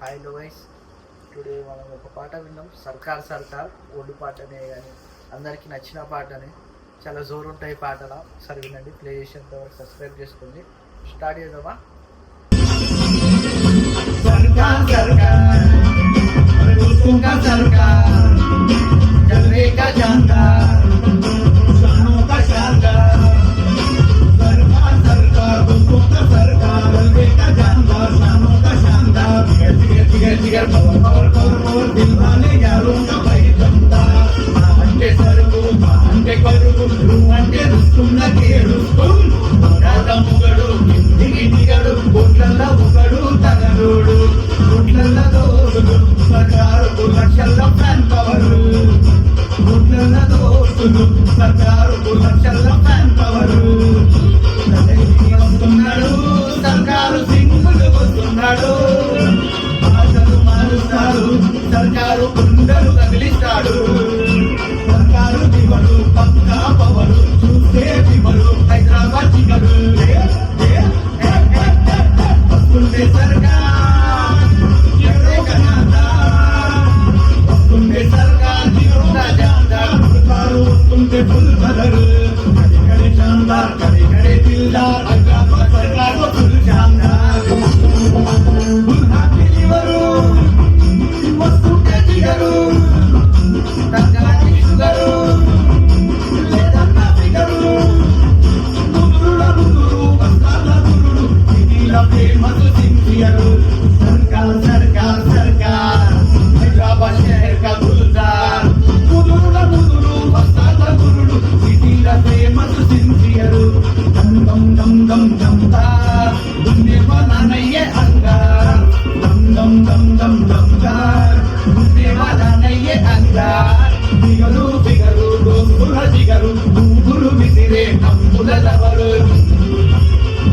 Hi లోవైస్, today మనం ఒక పాట విన్నాం. సర్కార్ సర్కార్ ఓల్డ్ పాటనే, కానీ అందరికీ నచ్చిన పాటనే. చాలా జోరు ఉంటాయి పాటలా. ఒకసారి వినండి, ప్లే చేసేంత వరకు సబ్స్క్రైబ్ చేసుకోండి. స్టార్ట్ చేద్దామా? సర్కార్ సర్కార్ సర్కార్ చల్నే కా జాందార్ शानों का शानदार सरकार सरकार दोस्तों का सरकार चलने का जानदार शानों का शानदार जिगर जिगर जिगर power power power power Dilwale यारों का भाई दमदार అంటే సరుకు అంటే కరుకు అంటే రుస్తున్న కేడుస్తూ రాతముగడు దిగిడిగడు కోట్లల్లో ఒకడు తగరుడు కోట్లల్లో దోసుడు సర్కారు లక్షల ఫ్యాన్ పవర్ కోట్లల్లో దోసుడు సర్కారు లక్షల ఫ్యాన్ పవర్ వస్తున్నాడు సర్కారు సింగులు వస్తున్నాడు ఆశలు మారుస్తాడు సర్కారు గుండెలు తగిలిస్తాడు సర్కారు దివడు పక్కా పవరు చూస్తే దివడు హైదరాబాద్ చిగడు వస్తుంటే సర్కార్ వస్తుంటే సర్కార్ సర్కారు వస్తుంటే ఫుల్ బదరు కడి శాందార్ కడి దిల్దార్ హైదరాబాద్ సర్కారు full Shandaar full happy liver వస్తుంటే దిగరు సర్కారు షుగరు లేదన్న ఫిగరు ముదురుల ముదురు వస్తాల ముదురు సిటీల ఫేమస్ సిన్సియరు సర్కార్ సర్కార్ సర్కార్ హైదరాబాద్ షహర్ కా గుల్జార్ ముదురుల ముదురు వస్తాల ముదురు సిటీల ఫేమస్ సిన్సియరు దమ్ దమ్ దమ్ దమ్ దమ్ దార్ దున్నే వాలా నయ్యే అంగార్ దమ్ దమ్ దమ్ దమ్ దమ్ దార్ దున్నే వాలా నయ్యే అంగార్ దిగరు దిగరు దోస్తుల దిగరు ఊగురు విసిరే కంపుల లవరు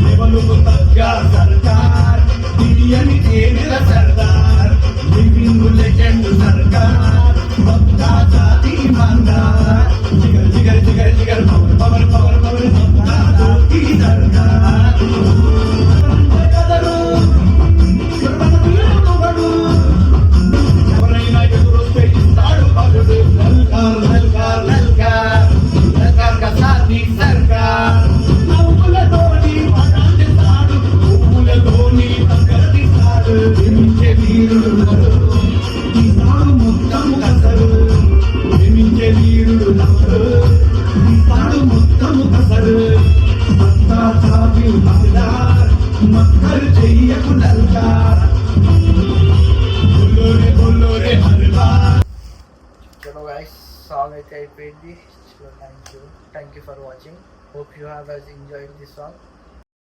లెవలుకు తగ్గ సర్కార్ తీయని తేనెల సర్దార్ లివింగ్ లెజెండ్ సర్కార్ భక్తా జాతి మందార్ జిగర్ జిగర్ జిగర్ జిగర్ పవర్ పవర్ పవర్ పవర్ భక్తా జాతి సర్కార్ కదరు ఎవరు ఎవరైనా ఎదురొస్తే ఇస్తాడు బదులు లల్కార్ లల్కార్ లల్కార్ లల్కార్ కా సాథీ సర్కార్ నవ్వులతోని పడాలిస్తాడు పువ్వులతోని పక్కడిస్తాడు ప్రేమించే వీరుడు ఇస్తాడు మొత్తం కసరు ప్రేమించే వీరుడు నవ్వుడు ఇస్తాడు మొత్తం కసరు భక్తా జాతి మందార్ మక్కలు చెయ్యకు లల్కార్ బొల్లోరే బొల్లోరే హర్బార్. చలో గైస్, సాంగ్ అయితే అయిపోయింది. Thank you for watching. Hope you have enjoyed this song.